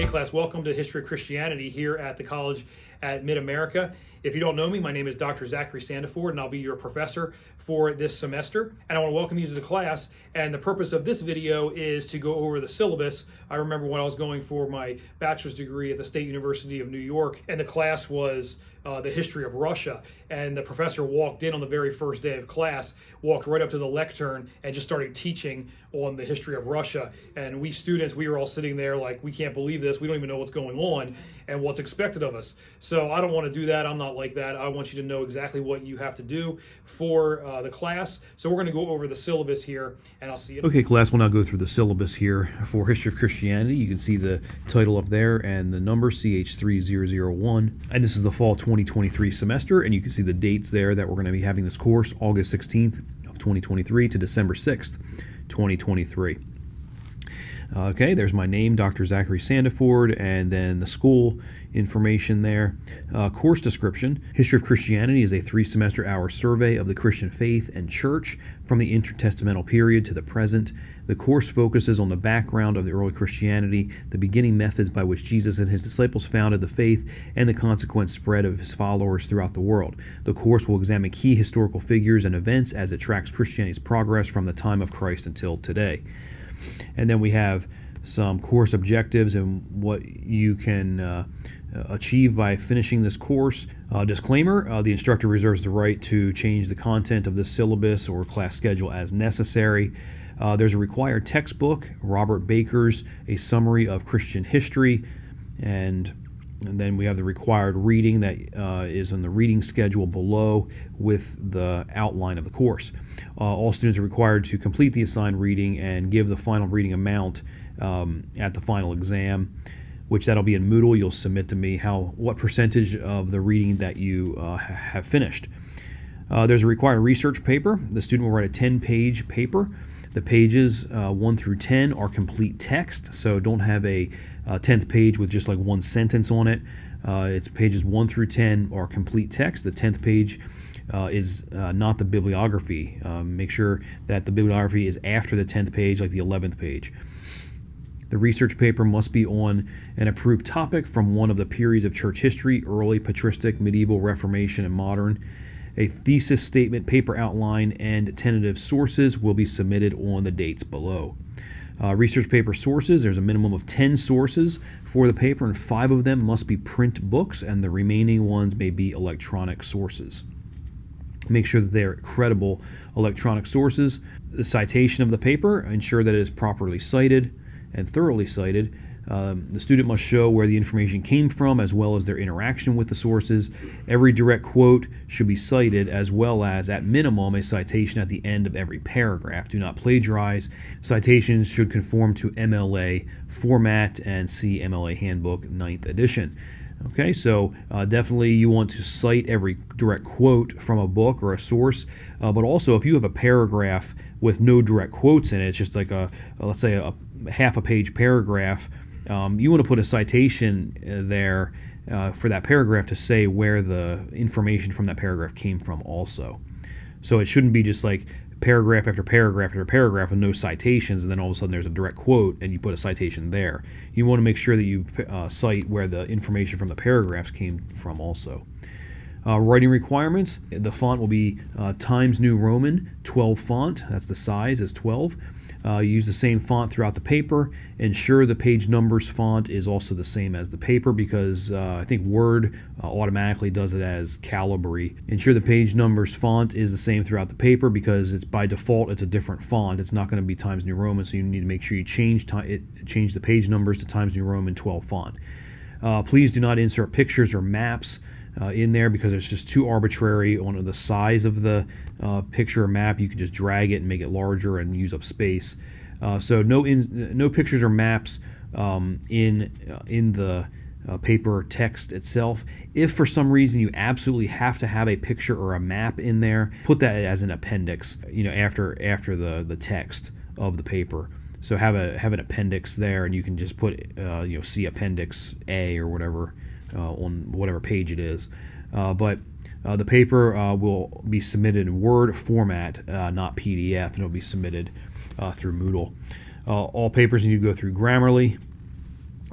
class, welcome to History of Christianity here at the college at Mid-America. If you don't know me, my name is Dr. Zachary Sandiford, and I'll be your professor for this semester. And I want to welcome you to the class. And the purpose of this video is to go over the syllabus. I remember when I was going for my bachelor's degree at the State University of New York, and the class was the history of Russia. And the professor walked in on the very first day of class, walked right up to the lectern, and just started teaching on the history of Russia. And we students, we were all sitting there like, we can't believe this. We don't even know what's going on and what's expected of us. So I don't want to do that. I'm not like that. I want you to know exactly what you have to do for the class. So we're going to go over the syllabus here, and I'll see you. Okay, class, we'll now go through the syllabus here for History of Christianity. You can see the title up there and the number CH3001. And this is the fall 2023 semester, and you can see the dates there that we're going to be having this course, August 16th of 2023 to December 6th, 2023. Okay, there's my name, Dr. Zachary Sandiford, and then the school information there. Course description. History of Christianity is a 3-semester hour survey of the Christian faith and church from the intertestamental period to the present. The course focuses on the background of the early Christianity, the beginning methods by which Jesus and his disciples founded the faith, and the consequent spread of his followers throughout the world. The course will examine key historical figures and events as it tracks Christianity's progress from the time of Christ until today. And then we have some course objectives and what you can achieve by finishing this course. Disclaimer, the instructor reserves the right to change the content of the syllabus or class schedule as necessary. There's a required textbook, Robert Baker's A Summary of Christian History, and then we have the required reading that is on the reading schedule below with the outline of the course. All students are required to complete the assigned reading and give the final reading amount at the final exam, which that'll be in Moodle. You'll submit to me what percentage of the reading that you have finished. There's a required research paper. The student will write a 10-page paper. The pages 1 through 10 are complete text, so don't have a 10th page with just like one sentence on it. It's pages 1 through 10 are complete text. The 10th page is not the bibliography. Make sure that the bibliography is after the 10th page, like the 11th page. The research paper must be on an approved topic from one of the periods of church history: early, patristic, medieval, Reformation, and modern. A thesis statement, paper outline, and tentative sources will be submitted on the dates below. Research paper sources, there's a minimum of 10 sources for the paper, and 5 of them must be print books, and the remaining ones may be electronic sources. Make sure that they are credible electronic sources. The citation of the paper, ensure that it is properly cited and thoroughly cited. The student must show where the information came from as well as their interaction with the sources. Every direct quote should be cited, as well as, at minimum, a citation at the end of every paragraph. Do not plagiarize. Citations should conform to MLA format and see MLA Handbook 9th edition. Okay, so definitely you want to cite every direct quote from a book or a source, but also if you have a paragraph with no direct quotes in it, it's just like let's say a half a page paragraph, you want to put a citation there for that paragraph to say where the information from that paragraph came from also. So it shouldn't be just like paragraph after paragraph after paragraph with no citations, and then all of a sudden there's a direct quote and you put a citation there. You want to make sure that you cite where the information from the paragraphs came from also. Writing requirements, the font will be Times New Roman 12 font. That's the size, is 12. Use the same font throughout the paper. Ensure the page numbers font is also the same as the paper, because I think Word automatically does it as Calibri. Ensure the page numbers font is the same throughout the paper, because it's by default it's a different font. It's not going to be Times New Roman, so you need to make sure you change the page numbers to Times New Roman 12 font. Please do not insert pictures or maps in there, because it's just too arbitrary on the size of the picture or map. You can just drag it and make it larger and use up space. So no pictures or maps in the paper text itself. If for some reason you absolutely have to have a picture or a map in there, put that as an appendix, after the text of the paper. So have an appendix there, and you can just put see Appendix A or whatever on whatever page it is. But the paper will be submitted in Word format, not PDF, and it will be submitted through Moodle. All papers need to go through Grammarly.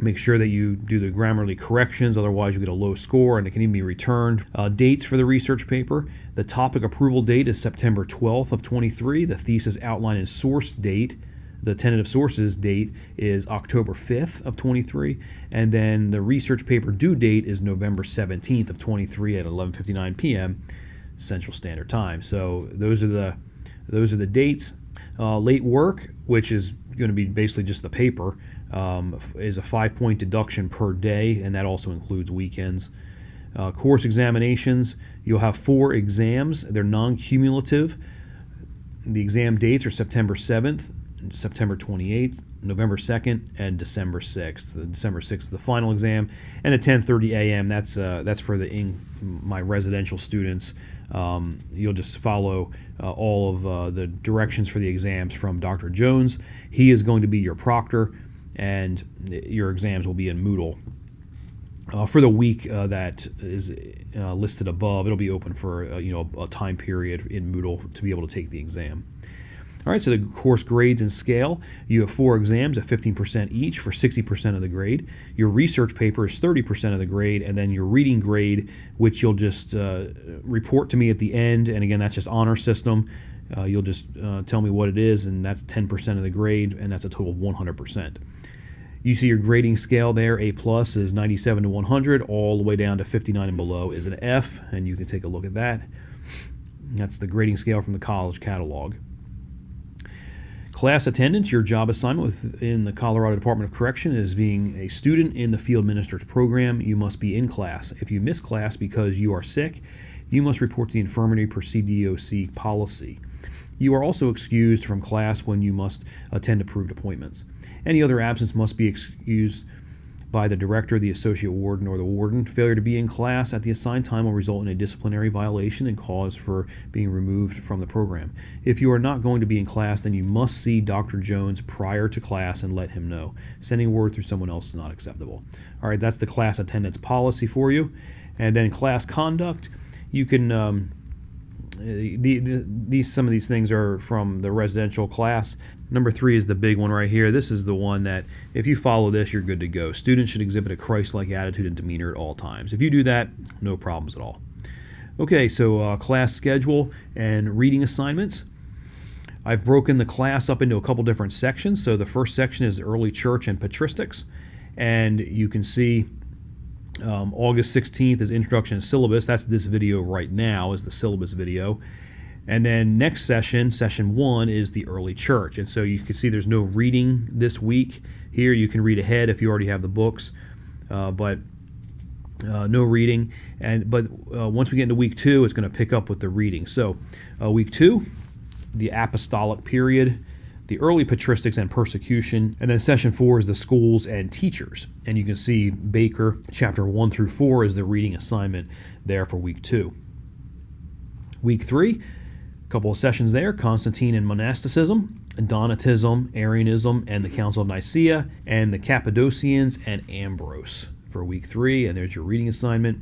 Make sure that you do the Grammarly corrections, otherwise you get a low score and it can even be returned. Dates for the research paper. The topic approval date is September 12th of 23. The thesis outline and source date, the tentative sources date, is October 5th of 23. And then the research paper due date is November 17th of 23 at 11:59 p.m. Central Standard Time. So those are the dates. Late work, which is going to be basically just the paper, is a 5-point deduction per day, and that also includes weekends. Course examinations, you'll have 4 exams. They're non-cumulative. The exam dates are September 7th, September 28th, November 2nd, and December 6th. The December 6th is the final exam, and at 10:30 a.m. That's for my residential students. You'll just follow all of the directions for the exams from Dr. Jones. He is going to be your proctor, and your exams will be in Moodle. For the week that is listed above, it'll be open for a time period in Moodle to be able to take the exam. All right, so the course grades and scale. You have 4 exams at 15% each for 60% of the grade. Your research paper is 30% of the grade, and then your reading grade, which you'll just report to me at the end. And again, that's just honor system. You'll just tell me what it is, and that's 10% of the grade, and that's a total of 100%. You see your grading scale there. A plus is 97 to 100, all the way down to 59 and below is an F, and you can take a look at that. That's the grading scale from the college catalog. Class attendance, your job assignment within the Colorado Department of Correction is being a student in the field minister's program. You must be in class. If you miss class because you are sick, you must report to the infirmary per CDOC policy. You are also excused from class when you must attend approved appointments. Any other absence must be excused by the director, the associate warden, or the warden. Failure to be in class at the assigned time will result in a disciplinary violation and cause for being removed from the program. If you are not going to be in class, then you must see Dr. Jones prior to class and let him know. Sending word through someone else is not acceptable. All right, that's the class attendance policy for you. And then class conduct, you can some of these things are from the residential class. Number 3 is the big one right here. This is the one that if you follow this, you're good to go. Students should exhibit a Christ-like attitude and demeanor at all times. If you do that, no problems at all. Okay, so class schedule and reading assignments. I've broken the class up into a couple different sections. So the first section is early church and patristics, and you can see August 16th is Introduction to Syllabus. That's this video right now, is the syllabus video. And then next session, session 1, is the early church. And so you can see there's no reading this week. Here you can read ahead if you already have the books, but no reading. But once we get into week 2, it's going to pick up with the reading. So week 2, the apostolic period, the early patristics and persecution, and then session 4 is the schools and teachers. And you can see Baker, chapter 1 through 4 is the reading assignment there for week 2. Week 3, a couple of sessions there, Constantine and monasticism, Donatism, Arianism, and the Council of Nicaea, and the Cappadocians and Ambrose for week 3, and there's your reading assignment.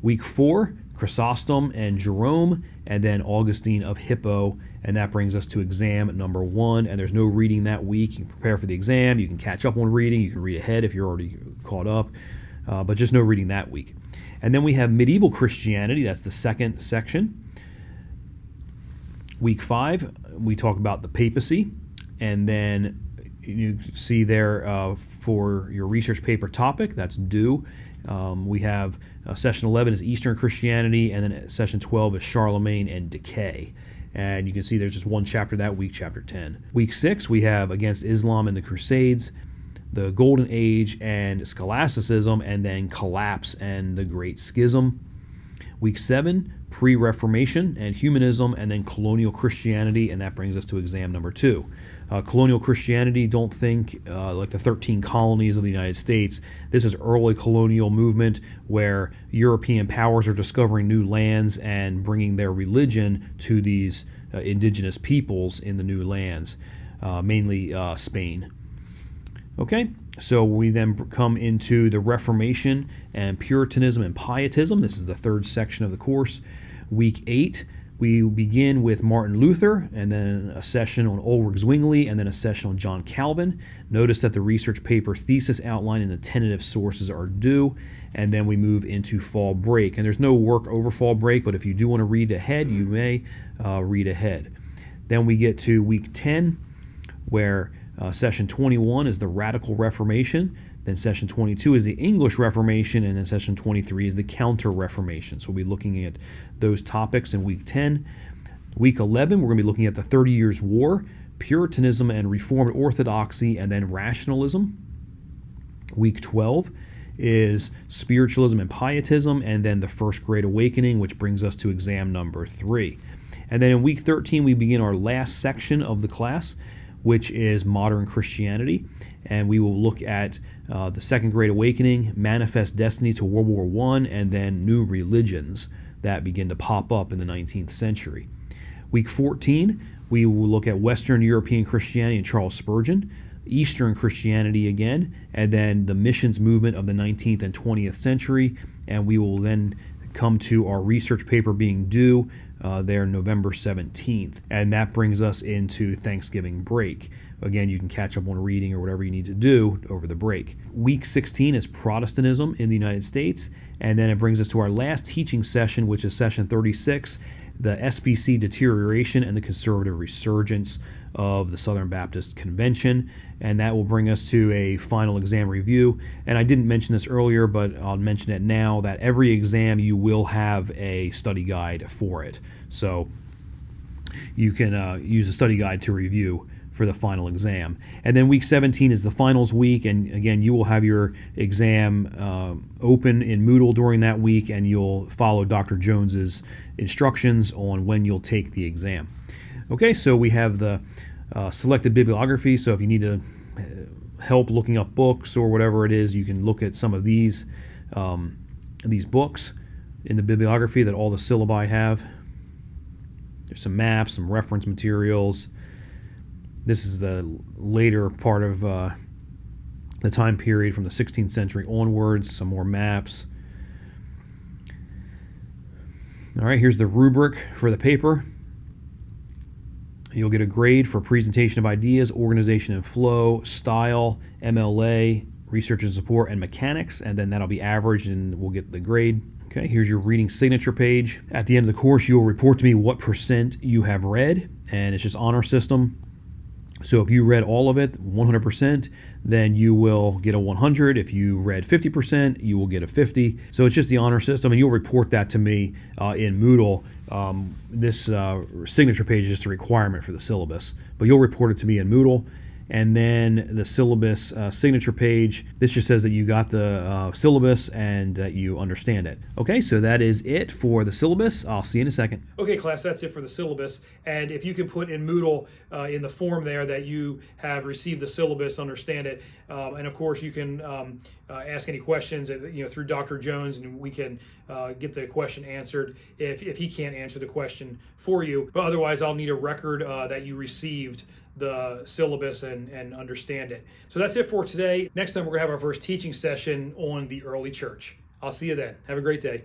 Week 4, Chrysostom and Jerome, and then Augustine of Hippo, and that brings us to exam number 1, and there's no reading that week. You can prepare for the exam, you can catch up on reading, you can read ahead if you're already caught up, but just no reading that week. And then we have medieval Christianity, that's the second section. Week 5, we talk about the papacy, and then you see there for your research paper topic, that's due. We have session 11 is Eastern Christianity, and then session 12 is Charlemagne and Decay. And you can see there's just one chapter that week, chapter 10. Week 6, we have Against Islam and the Crusades, the Golden Age and Scholasticism, and then Collapse and the Great Schism. Week 7, Pre-Reformation and Humanism, and then Colonial Christianity, and that brings us to exam number 2. Colonial Christianity, don't think like the 13 colonies of the United States. This is early colonial movement where European powers are discovering new lands and bringing their religion to these indigenous peoples in the new lands, mainly Spain. Okay, so we then come into the Reformation and Puritanism and Pietism. This is the third section of the course. Week 8, We begin with Martin Luther, and then a session on Ulrich Zwingli, and then a session on John Calvin. Notice that the research paper thesis outline and the tentative sources are due, and then we move into fall break. And there's no work over fall break, but if you do want to read ahead, you may read ahead. Then we get to week 10, where session 21 is the Radical Reformation. Then session 22 is the English Reformation, and then session 23 is the Counter-Reformation. So we'll be looking at those topics in week 10. Week 11, we're going to be looking at the 30 Years' War, Puritanism and Reformed Orthodoxy, and then Rationalism. Week 12 is Spiritualism and Pietism, and then the First Great Awakening, which brings us to exam number 3. And then in week 13, we begin our last section of the class, which is Modern Christianity, and we will look at the Second Great Awakening, Manifest Destiny to World War I, and then new religions that begin to pop up in the 19th century. Week 14, we will look at Western European Christianity and Charles Spurgeon, Eastern Christianity again, and then the missions movement of the 19th and 20th century, and we will then come to our research paper being due there November 17th, and that brings us into Thanksgiving break. Again, you can catch up on reading or whatever you need to do over the break. Week 16 is Protestantism in the United States, and then it brings us to our last teaching session, which is session 36, the SBC deterioration and the conservative resurgence of the Southern Baptist Convention, and that will bring us to a final exam review. And I didn't mention this earlier, but I'll mention it now, that every exam you will have a study guide for it. So you can use a study guide to review for the final exam. And then week 17 is the finals week, and again, you will have your exam open in Moodle during that week, and you'll follow Dr. Jones's instructions on when you'll take the exam. Okay, so we have the selected bibliography, so if you need to help looking up books or whatever it is, you can look at some of these books in the bibliography that all the syllabi have. There's some maps, some reference materials. This is the later part of the time period from the 16th century onwards, some more maps. All right, here's the rubric for the paper. You'll get a grade for presentation of ideas, organization and flow, style, MLA, research and support, and mechanics, and then that'll be averaged and we'll get the grade. Okay, here's your reading signature page. At the end of the course, you'll report to me what % you have read, and it's just honor system. So if you read all of it, 100%, then you will get a 100. If you read 50%, you will get a 50. So it's just the honor system, and you'll report that to me in Moodle. This signature page is just a requirement for the syllabus, but you'll report it to me in Moodle. And then the syllabus signature page, this just says that you got the syllabus and that you understand it. Okay, so that is it for the syllabus. I'll see you in a second. Okay, class, that's it for the syllabus. And if you can put in Moodle in the form there that you have received the syllabus, understand it, and of course you can ask any questions through Dr. Jones, and we can get the question answered if he can't answer the question for you. But otherwise, I'll need a record that you received the syllabus and understand it. So that's it for today. Next time we're going to have our first teaching session on the early church. I'll see you then. Have a great day.